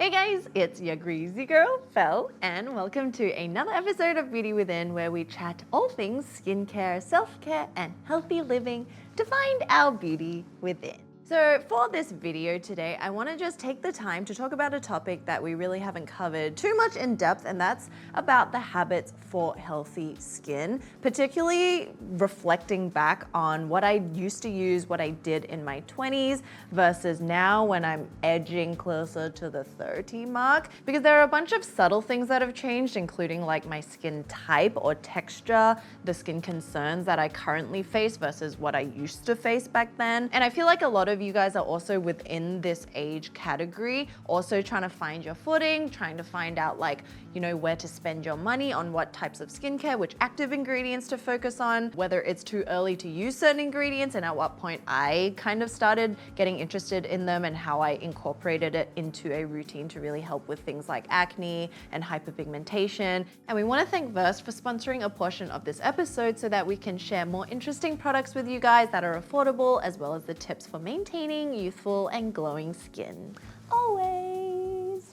Hey guys, it's your greasy girl, Fel, and welcome to another episode of Beauty Within, where we chat all things skincare, self-care, and healthy living to find our beauty within. So for this video today, I want to just take the time to talk about a topic that we really haven't covered too much in depth, and that's about the habits for healthy skin, particularly reflecting back on what I used to use, what I did in my 20s versus now when I'm edging closer to the 30 mark, because there are a bunch of subtle things that have changed, including like my skin type or texture, the skin concerns that I currently face versus what I used to face back then. And I feel like a lot of you guys are also within this age category, also trying to find your footing, trying to find out where to spend your money on what types of skincare, which active ingredients to focus on, whether it's too early to use certain ingredients, and at what point I kind of started getting interested in them and how I incorporated it into a routine to really help with things like acne and hyperpigmentation. And we want to thank Versed for sponsoring a portion of this episode so that we can share more interesting products with you guys that are affordable, as well as the tips for maintaining youthful and glowing skin. Always.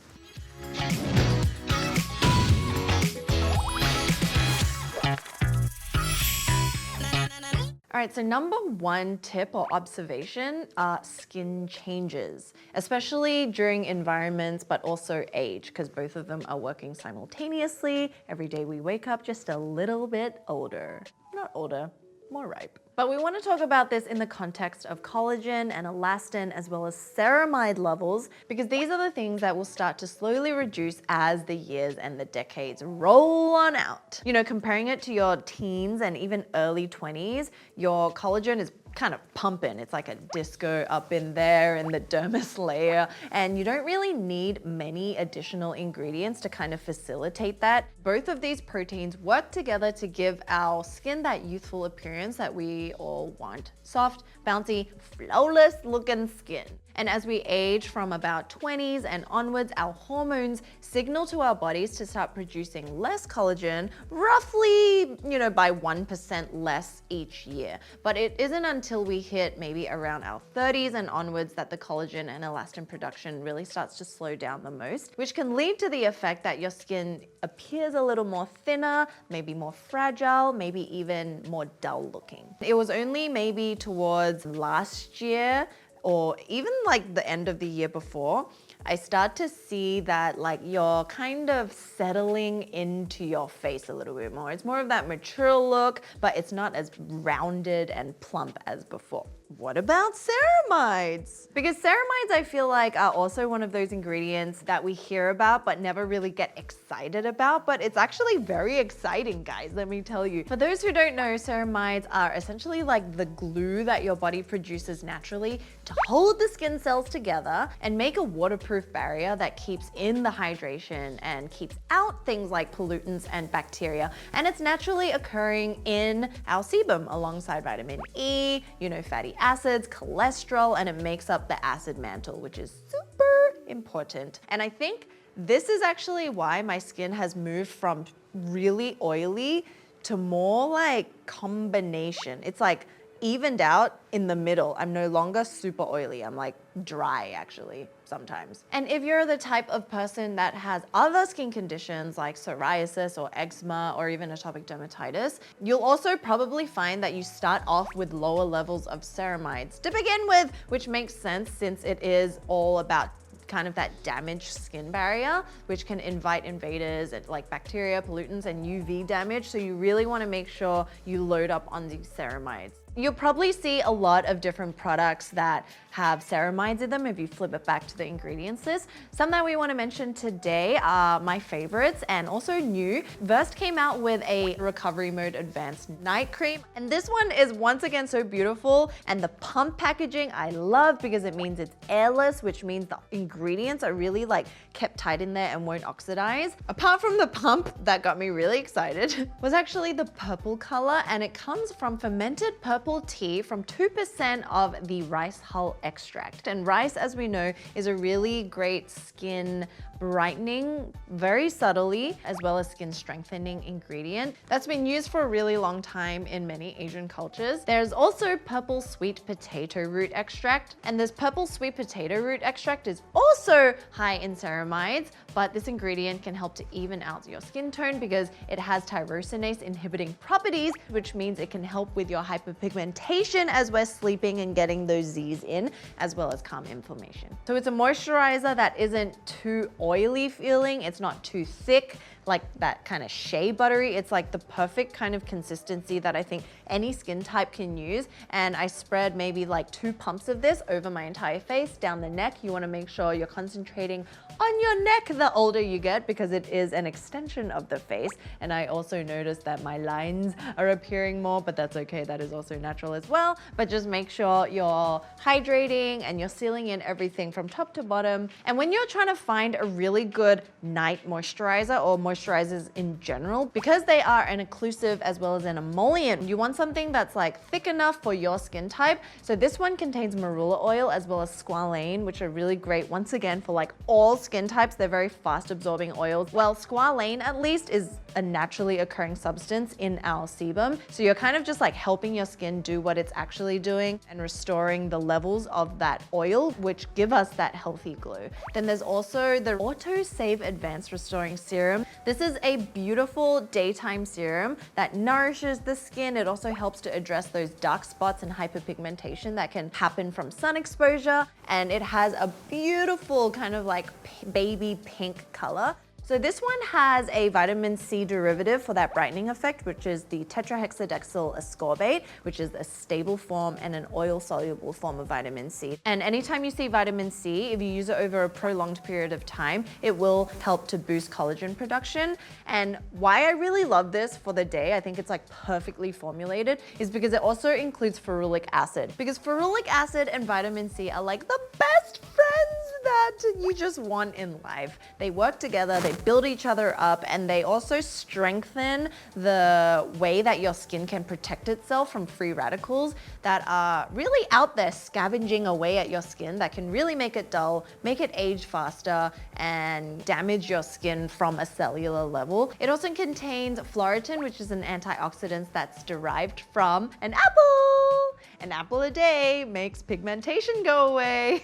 All right, so number one tip or observation are skin changes, especially during environments, but also age, because both of them are working simultaneously. Every day we wake up just a little bit older. Not older, more ripe. But we want to talk about this in the context of collagen and elastin, as well as ceramide levels, because these are the things that will start to slowly reduce as the years and the decades roll on out. You know, comparing it to your teens and even early 20s, your collagen is kind of pumping. It's like a disco up in there in the dermis layer, and you don't really need many additional ingredients to kind of facilitate that. Both of these proteins work together to give our skin that youthful appearance that we all want. Soft, bouncy, flawless looking skin. And as we age from about 20s and onwards, our hormones signal to our bodies to start producing less collagen, roughly, by 1% less each year. But it isn't until we hit maybe around our 30s and onwards that the collagen and elastin production really starts to slow down the most, which can lead to the effect that your skin appears a little more thinner, maybe more fragile, maybe even more dull looking. It was only maybe towards last year, or even like the end of the year before, I start to see that you're kind of settling into your face a little bit more. It's more of that mature look, but it's not as rounded and plump as before. What about ceramides? Because ceramides, I feel like, are also one of those ingredients that we hear about but never really get excited about, but it's actually very exciting, guys, let me tell you. For those who don't know, ceramides are essentially like the glue that your body produces naturally to hold the skin cells together and make a waterproof barrier that keeps in the hydration and keeps out things like pollutants and bacteria. And it's naturally occurring in our sebum alongside vitamin E, fatty acids, cholesterol, and it makes up the acid mantle, which is super important. And I think this is actually why my skin has moved from really oily to more like combination. It's like evened out in the middle. I'm no longer super oily. I'm like dry actually sometimes. And if you're the type of person that has other skin conditions like psoriasis or eczema or even atopic dermatitis, you'll also probably find that you start off with lower levels of ceramides to begin with, which makes sense since it is all about kind of that damaged skin barrier, which can invite invaders like bacteria, pollutants, and UV damage. So you really want to make sure you load up on these ceramides. You'll probably see a lot of different products that have ceramides in them if you flip it back to the ingredients list. Some that we want to mention today are my favorites and also new. Versed came out with a recovery mode advanced night cream, and this one is once again so beautiful, and the pump packaging I love because it means it's airless, which means the ingredients are really kept tight in there and won't oxidize. Apart from the pump that got me really excited was actually the purple color, and it comes from fermented purple purple tea from 2% of the rice hull extract. And rice, as we know, is a really great skin brightening very subtly, as well as skin strengthening ingredient that's been used for a really long time in many Asian cultures. There's also purple sweet potato root extract, and this purple sweet potato root extract is also high in ceramides, but this ingredient can help to even out your skin tone because it has tyrosinase inhibiting properties, which means it can help with your hyperpigmentation as we're sleeping and getting those Z's in, as well as calm inflammation. So it's a moisturizer that isn't too oily feeling, it's not too thick, like that kind of shea buttery. It's like the perfect kind of consistency that I think any skin type can use. And I spread maybe like 2 pumps of this over my entire face, down the neck. You want to make sure you're concentrating on your neck the older you get because it is an extension of the face. And I also noticed that my lines are appearing more, but that's okay. That is also natural as well. But just make sure you're hydrating and you're sealing in everything from top to bottom. And when you're trying to find a really good night moisturizer or moisturizers in general, because they are an occlusive as well as an emollient, you want something that's like thick enough for your skin type. So this one contains marula oil as well as squalane, which are really great once again for like all skin types. They're very fast absorbing oils. Well, squalane at least is a naturally occurring substance in our sebum. So you're kind of just like helping your skin do what it's actually doing and restoring the levels of that oil, which give us that healthy glow. Then there's also the Auto Save Advanced Restoring Serum. This is a beautiful daytime serum that nourishes the skin. It also helps to address those dark spots and hyperpigmentation that can happen from sun exposure. And it has a beautiful kind of like baby pink color. So this one has a vitamin C derivative for that brightening effect, which is the tetrahexadecyl ascorbate, which is a stable form and an oil-soluble form of vitamin C. And anytime you see vitamin C, if you use it over a prolonged period of time, it will help to boost collagen production. And why I really love this for the day, I think it's like perfectly formulated, is because it also includes ferulic acid. Because ferulic acid and vitamin C are like the best friends that you just want in life. They work together, they build each other up, and they also strengthen the way that your skin can protect itself from free radicals that are really out there scavenging away at your skin that can really make it dull, make it age faster, and damage your skin from a cellular level. It also contains fluoretin, which is an antioxidant that's derived from an apple. An apple a day makes pigmentation go away,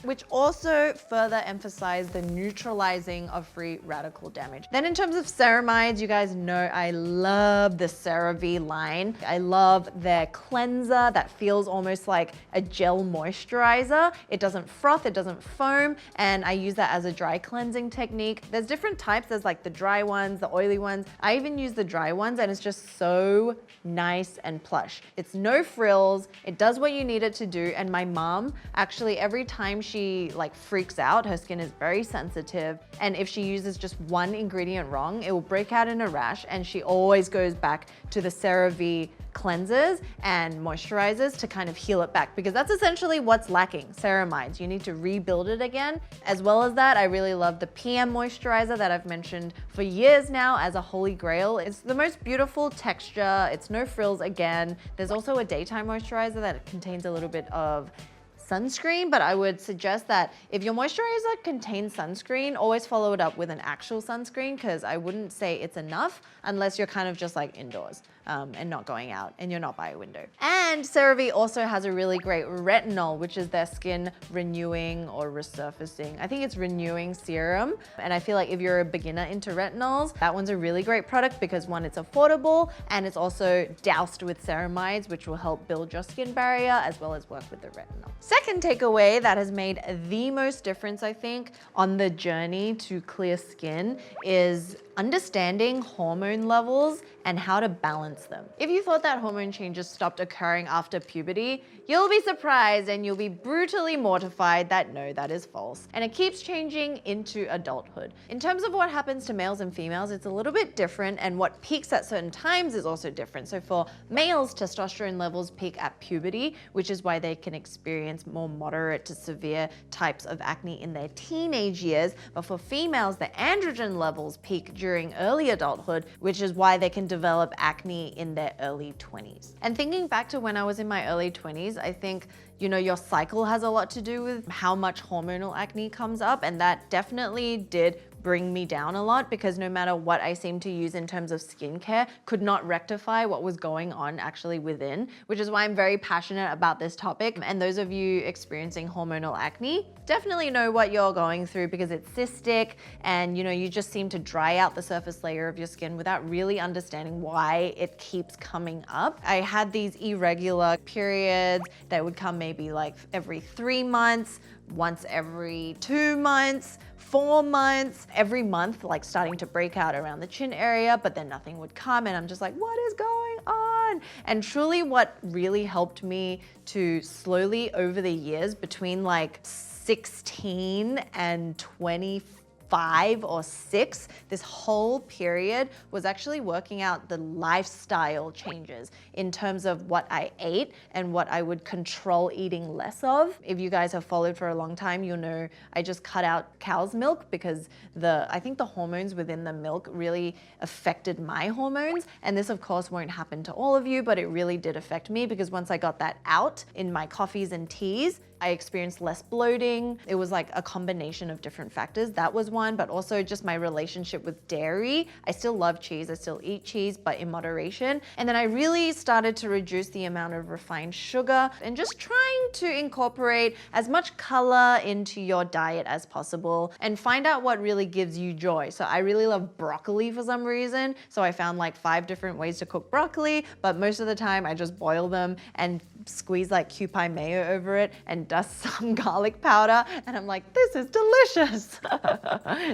which also further emphasize the neutralizing of free radical damage. Then in terms of ceramides, you guys know I love the Cerave line. I love their cleanser that feels almost like a gel moisturizer. It doesn't froth, it doesn't foam, and I use that as a dry cleansing technique. There's different types. There's like the dry ones, the oily ones. I even use the dry ones, and it's just so nice and plush. It's no frills. It does what you need it to do. And my mom, actually, every time she like freaks out, her skin is very sensitive. And if she uses just one ingredient wrong, it will break out in a rash. And she always goes back to the Cerave cleansers and moisturizers to kind of heal it back, because that's essentially what's lacking, ceramides. You need to rebuild it again. As well as that, I really love the PM moisturizer that I've mentioned for years now as a holy grail. It's the most beautiful texture. It's no frills again. There's also a daytime moisturizer that contains a little bit of sunscreen, but I would suggest that if your moisturizer contains sunscreen, always follow it up with an actual sunscreen, because I wouldn't say it's enough unless you're kind of just like indoors and not going out and you're not by a window. And Cerave also has a really great retinol, which is their skin renewing or resurfacing. I think it's renewing serum. And I feel like if you're a beginner into retinols, that one's a really great product because one, it's affordable, and it's also doused with ceramides, which will help build your skin barrier as well as work with the retinol. Second takeaway that has made the most difference, I think, on the journey to clear skin is understanding hormone levels and how to balance them. If you thought that hormone changes stopped occurring after puberty, you'll be surprised and you'll be brutally mortified that no, that is false. And it keeps changing into adulthood. In terms of what happens to males and females, it's a little bit different, and what peaks at certain times is also different. So for males, testosterone levels peak at puberty, which is why they can experience more moderate to severe types of acne in their teenage years. But for females, the androgen levels peak during early adulthood, which is why they can develop acne definitely in their early 20s. And thinking back to when I was in my early 20s, I think, you know, your cycle has a lot to do with how much hormonal acne comes up, and that definitely did bring me down a lot, because no matter what I seemed to use in terms of skincare, could not rectify what was going on actually within, which is why I'm very passionate about this topic. And those of you experiencing hormonal acne definitely know what you're going through, because it's cystic and, you know, you just seem to dry out the surface layer of your skin without really understanding why it keeps coming up. I had these irregular periods that would come maybe like every 3 months, once every 2 months, 4 months, every month, like starting to break out around the chin area, but then nothing would come. And I'm just like, what is going on? And truly what really helped me to slowly over the years, between like 16 and 25 or 6, this whole period was actually working out the lifestyle changes in terms of what I ate and what I would control eating less of. If you guys have followed for a long time, you'll know I just cut out cow's milk, because I think the hormones within the milk really affected my hormones. And this of course won't happen to all of you, but it really did affect me, because once I got that out in my coffees and teas, I experienced less bloating. It was like a combination of different factors. That was one, but also just my relationship with dairy. I still love cheese, I still eat cheese, but in moderation. And then I really started to reduce the amount of refined sugar and just trying to incorporate as much color into your diet as possible and find out what really gives you joy. So I really love broccoli for some reason. So I found like 5 different ways to cook broccoli, but most of the time I just boil them and squeeze like Kewpie mayo over it and dust some garlic powder, and I'm like, this is delicious.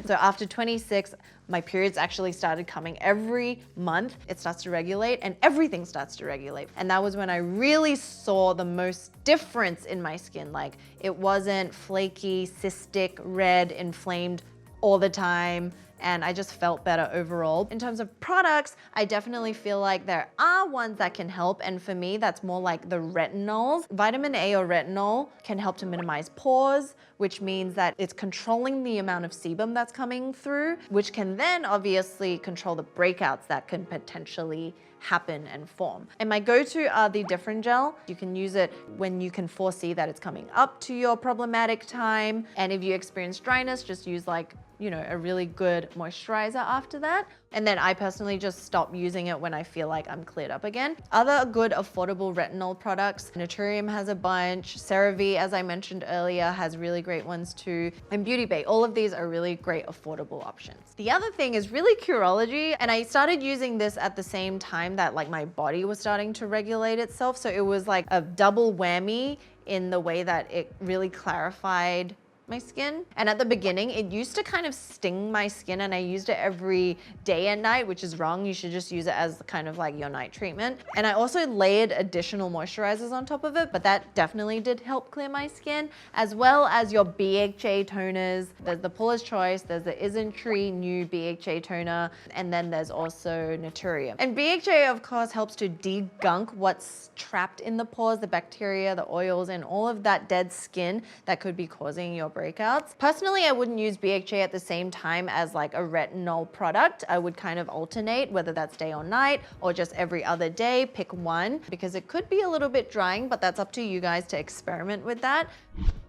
So after 26, my periods actually started coming every month. It starts to regulate and everything starts to regulate. And that was when I really saw the most difference in my skin. Like, it wasn't flaky, cystic, red, inflamed all the time. And I just felt better overall. In terms of products, I definitely feel like there are ones that can help. And for me, that's more like the retinols. Vitamin A or retinol can help to minimize pores, which means that it's controlling the amount of sebum that's coming through, which can then obviously control the breakouts that can potentially happen and form. And my go-to are the different gel. You can use it when you can foresee that it's coming up to your problematic time. And if you experience dryness, just use like, you know, a really good moisturizer after that. And then I personally just stop using it when I feel like I'm cleared up again. Other good affordable retinol products, Naturium has a bunch. Cerave, as I mentioned earlier, has really great ones too. And Beauty Bay, all of these are really great affordable options. The other thing is really Curology, and I started using this at the same time that like my body was starting to regulate itself. So it was like a double whammy in the way that it really clarified my skin. And at the beginning, it used to kind of sting my skin, and I used it every day and night, which is wrong. You should just use it as kind of like your night treatment. And I also layered additional moisturizers on top of it, but that definitely did help clear my skin, as well as your BHA toners. There's the Paula's Choice, there's the Isntree new BHA toner, and then there's also Naturium. And BHA, of course, helps to degunk what's trapped in the pores, the bacteria, the oils, and all of that dead skin that could be causing your breakouts. Personally, I wouldn't use BHA at the same time as like a retinol product. I would kind of alternate, whether that's day or night or just every other day, pick one, because it could be a little bit drying, but that's up to you guys to experiment with that.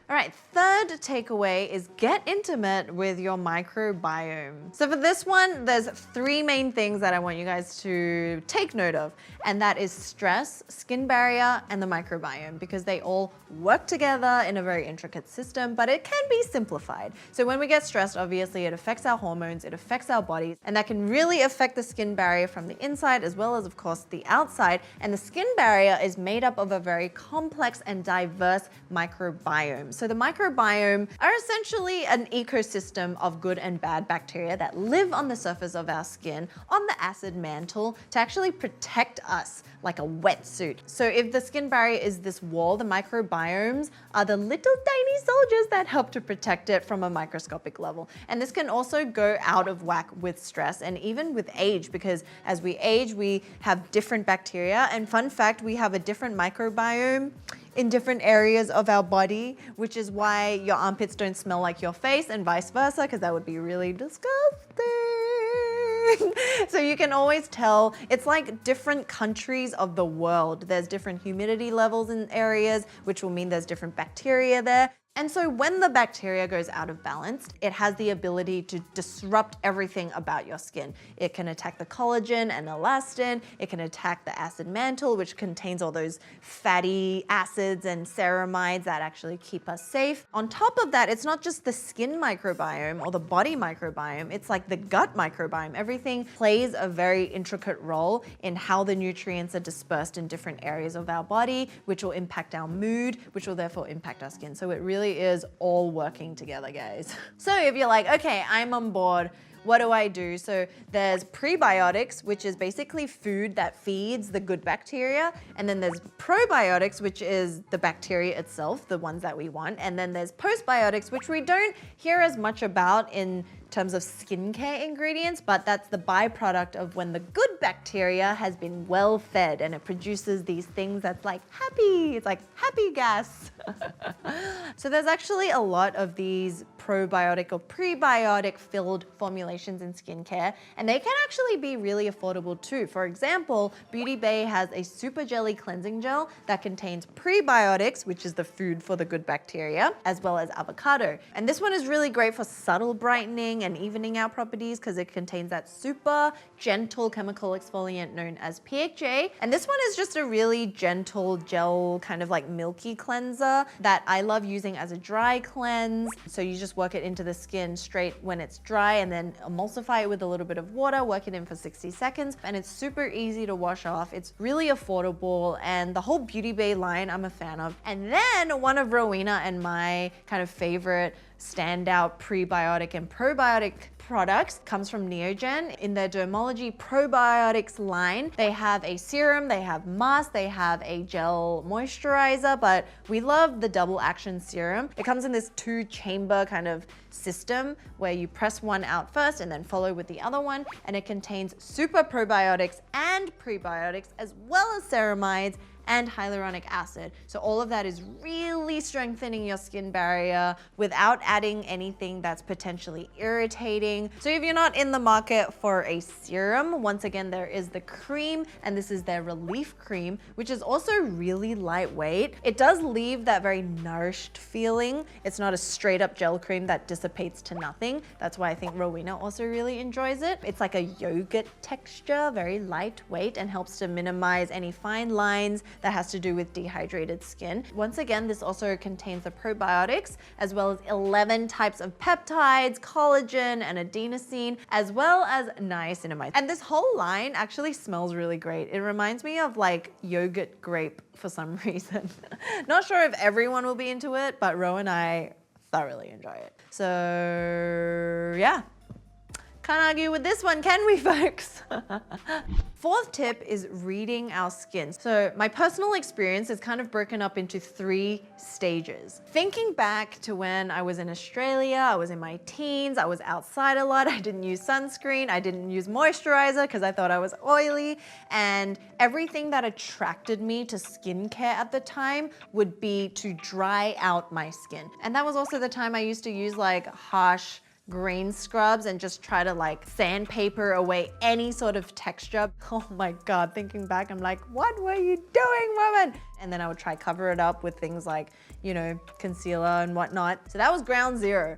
All right, third takeaway is get intimate with your microbiome. So for this one, there's 3 main things that I want you guys to take note of, and that is stress, skin barrier, and the microbiome, because they all work together in a very intricate system, but it can be simplified. So when we get stressed, obviously it affects our hormones, it affects our bodies, and that can really affect the skin barrier from the inside as well as, of course, the outside. And the skin barrier is made up of a very complex and diverse microbiome. So the microbiome are essentially an ecosystem of good and bad bacteria that live on the surface of our skin, on the acid mantle, to actually protect us like a wetsuit. So if the skin barrier is this wall, the microbiomes are the little tiny soldiers that help to protect it from a microscopic level. And this can also go out of whack with stress and even with age, because as we age, we have different bacteria. And fun fact, we have a different microbiome in different areas of our body, which is why your armpits don't smell like your face and vice versa, because that would be really disgusting. So you can always tell, it's like different countries of the world. There's different humidity levels in areas, which will mean there's different bacteria there. And so when the bacteria goes out of balance, it has the ability to disrupt everything about your skin. It can attack the collagen and elastin. It can attack the acid mantle, which contains all those fatty acids and ceramides that actually keep us safe. On top of that, it's not just the skin microbiome or the body microbiome, it's like the gut microbiome. Everything plays a very intricate role in how the nutrients are dispersed in different areas of our body, which will impact our mood, which will therefore impact our skin. So it really is all working together, guys. So if you're like, okay, I'm on board, what do I do? So there's prebiotics, which is basically food that feeds the good bacteria. And then there's probiotics, which is the bacteria itself, the ones that we want. And then there's postbiotics, which we don't hear as much about in terms of skincare ingredients, but that's the byproduct of when the good bacteria has been well fed and it produces these things that's like happy. It's like happy gas. So there's actually a lot of these probiotic or prebiotic filled formulations in skincare, and they can actually be really affordable too. For example, Beauty Bay has a super jelly cleansing gel that contains prebiotics, which is the food for the good bacteria, as well as avocado. And this one is really great for subtle brightening and evening out properties because it contains that super gentle chemical exfoliant known as PHA. And this one is just a really gentle gel, kind of like milky cleanser that I love using as a dry cleanse. So you just work it into the skin straight when it's dry and then emulsify it with a little bit of water, work it in for 60 seconds. And it's super easy to wash off. It's really affordable, and the whole Beauty Bay line I'm a fan of. And then one of Rowena and my kind of favorite standout prebiotic and probiotic products comes from Neogen. In their Dermology probiotics line, they have a serum, they have mask, they have a gel moisturizer, but we love the double action serum. It comes in this 2-chamber kind of system where you press one out first and then follow with the other one, and it contains super probiotics and prebiotics as well as ceramides and hyaluronic acid. So all of that is really strengthening your skin barrier without adding anything that's potentially irritating. So if you're not in the market for a serum, once again, there is the cream, and this is their Relief Cream, which is also really lightweight. It does leave that very nourished feeling. It's not a straight up gel cream that dissipates to nothing. That's why I think Rowena also really enjoys it. It's like a yogurt texture, very lightweight, and helps to minimize any fine lines that has to do with dehydrated skin. Once again, this also contains the probiotics as well as 11 types of peptides, collagen, and adenosine, as well as niacinamide. And this whole line actually smells really great. It reminds me of like yogurt grape for some reason. Not sure if everyone will be into it, but Ro and I thoroughly enjoy it. So yeah. Can't argue with this one, can we, folks? Fourth tip is reading our skin. So my personal experience is kind of broken up into 3 stages. Thinking back to when I was in Australia, I was in my teens, I was outside a lot, I didn't use sunscreen, I didn't use moisturizer because I thought I was oily, and everything that attracted me to skincare at the time would be to dry out my skin. And that was also the time I used to use like harsh green scrubs and just try to like sandpaper away any sort of texture. Oh my God, thinking back, I'm like, what were you doing, woman? And then I would try cover it up with things like, you know, concealer and whatnot. So that was ground zero.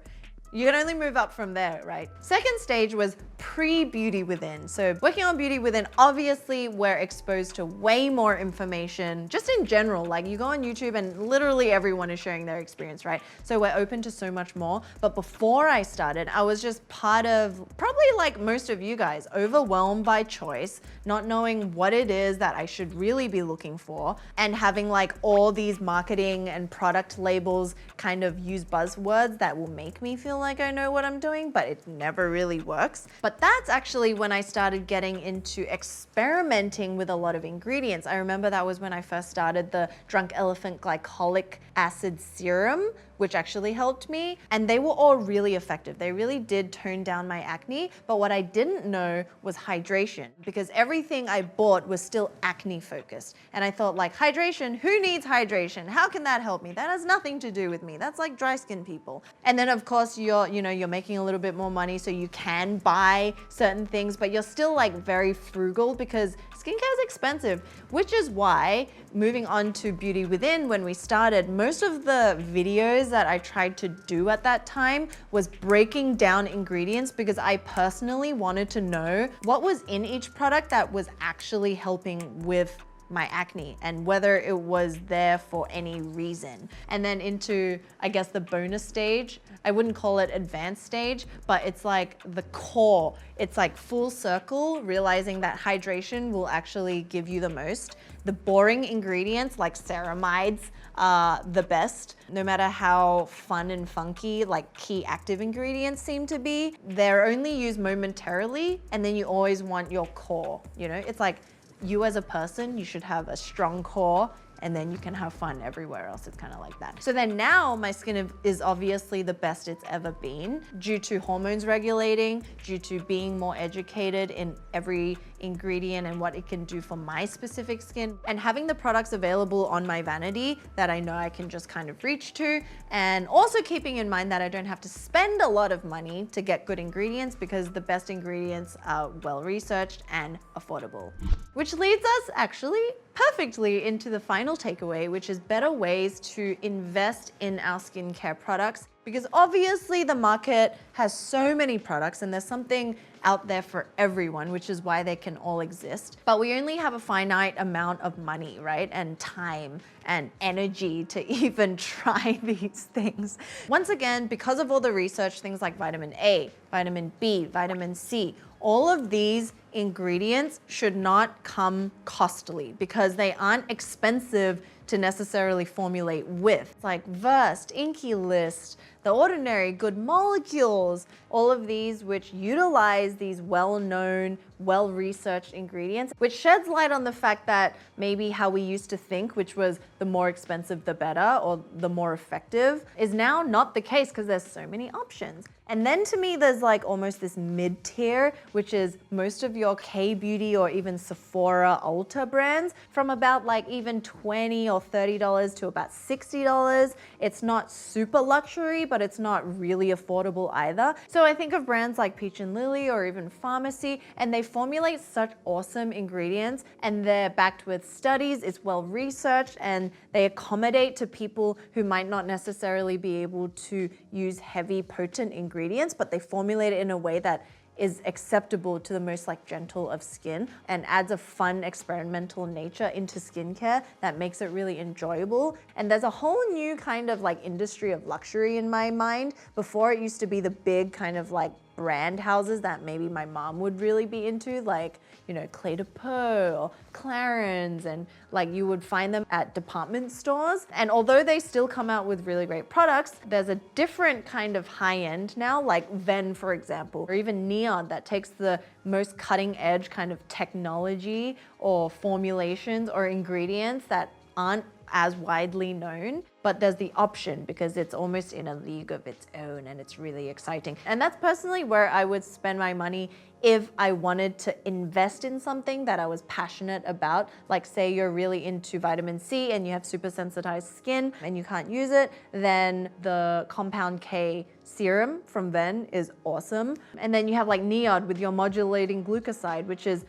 You can only move up from there, right? Second stage was pre-Beauty Within. So working on Beauty Within, obviously we're exposed to way more information, just in general. Like you go on YouTube and literally everyone is sharing their experience, right? So we're open to so much more. But before I started, I was just part of, probably like most of you guys, overwhelmed by choice, not knowing what it is that I should really be looking for, and having like all these marketing and product labels kind of use buzzwords that will make me feel like I know what I'm doing, but it never really works. But that's actually when I started getting into experimenting with a lot of ingredients. I remember that was when I first started the Drunk Elephant Glycolic Acid Serum, which actually helped me. And they were all really effective. They really did tone down my acne. But what I didn't know was hydration, because everything I bought was still acne focused. And I thought, like, hydration, who needs hydration? How can that help me? That has nothing to do with me. That's like dry skin people. And then of course you're making a little bit more money, so you can buy certain things, but you're still like very frugal because skincare is expensive, which is why, moving on to Beauty Within, when we started, most of the videos that I tried to do at that time was breaking down ingredients, because I personally wanted to know what was in each product that was actually helping with my acne and whether it was there for any reason. And then into, I guess, the bonus stage. I wouldn't call it advanced stage, but it's like the core. It's like full circle, realizing that hydration will actually give you the most. The boring ingredients like ceramides are the best. No matter how fun and funky like key active ingredients seem to be, they're only used momentarily, and then you always want your core. It's like, you as a person, you should have a strong core, and then you can have fun everywhere else. It's kind of like that. So then now my skin is obviously the best it's ever been, due to hormones regulating, due to being more educated in every ingredient and what it can do for my specific skin, and having the products available on my vanity that I know I can just kind of reach to, and also keeping in mind that I don't have to spend a lot of money to get good ingredients, because the best ingredients are well researched and affordable. Which leads us actually perfectly into the final takeaway, which is better ways to invest in our skincare products. Because obviously the market has so many products and there's something out there for everyone, which is why they can all exist. But we only have a finite amount of money, right? And time and energy to even try these things. Once again, because of all the research, things like vitamin A, vitamin B, vitamin C, all of these ingredients should not come costly, because they aren't expensive to necessarily formulate with. It's like Versed, Inky List, The Ordinary, Good Molecules, all of these which utilize these well-known, well-researched ingredients, which sheds light on the fact that maybe how we used to think, which was the more expensive the better, or the more effective, is now not the case, because there's so many options. And then to me, there's like almost this mid-tier, which is most of your K-beauty or even Sephora, Ulta brands, from about like even $20 or $30 to about $60. It's not super luxury, but it's not really affordable either. So I think of brands like Peach and Lily or even Pharmacy, and they formulate such awesome ingredients, and they're backed with studies, it's well researched, and they accommodate to people who might not necessarily be able to use heavy, potent ingredients, but they formulate it in a way that is acceptable to the most like gentle of skin, and adds a fun experimental nature into skincare that makes it really enjoyable. And there's a whole new kind of like industry of luxury in my mind. Before, it used to be the big kind of like brand houses that maybe my mom would really be into, like, Clé de Peau or Clarins, and like you would find them at department stores. And although they still come out with really great products, there's a different kind of high end now, like Ven, for example, or even Neon, that takes the most cutting edge kind of technology or formulations or ingredients that aren't as widely known, but there's the option because it's almost in a league of its own, and it's really exciting. And that's personally where I would spend my money if I wanted to invest in something that I was passionate about. Like, say you're really into vitamin C and you have super sensitized skin and you can't use it, then the Compound K serum from Ven is awesome. And then you have like Neod with your modulating glucoside, which is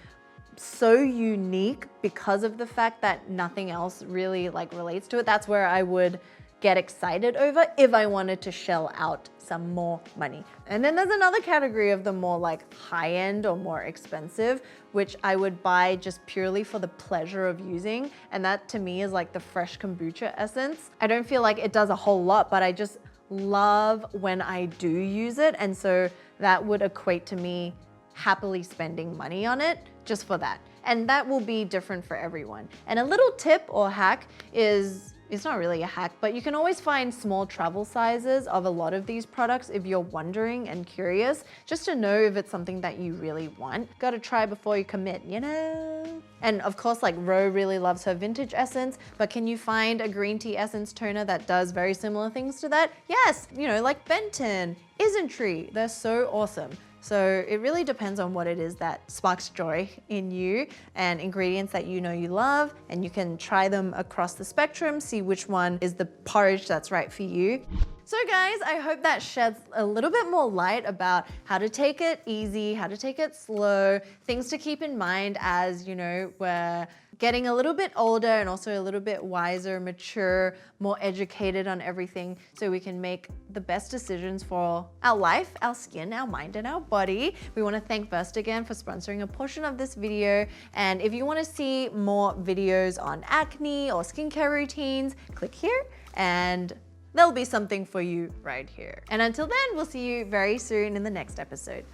so unique because of the fact that nothing else really like relates to it. That's where I would get excited over if I wanted to shell out some more money. And then there's another category of the more like high-end or more expensive, which I would buy just purely for the pleasure of using. And that to me is like the fresh kombucha essence. I don't feel like it does a whole lot, but I just love when I do use it. And so that would equate to me happily spending money on it just for that. And that will be different for everyone. And a little tip or hack is, it's not really a hack, but you can always find small travel sizes of a lot of these products if you're wondering and curious, just to know if it's something that you really want. Gotta try before you commit, you know? And of course, like Ro really loves her vintage essence, but can you find a green tea essence toner that does very similar things to that? Yes, you know, like Benton, Isntree, they're so awesome. So it really depends on what it is that sparks joy in you and ingredients that you know you love, and you can try them across the spectrum, see which one is the porridge that's right for you. So guys, I hope that sheds a little bit more light about how to take it easy, how to take it slow, things to keep in mind as, you know, we're getting a little bit older and also a little bit wiser, mature, more educated on everything, so we can make the best decisions for our life, our skin, our mind, and our body. We want to thank Versed again for sponsoring a portion of this video. And if you want to see more videos on acne or skincare routines, click here and there'll be something for you right here. And until then, we'll see you very soon in the next episode.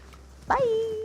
Bye.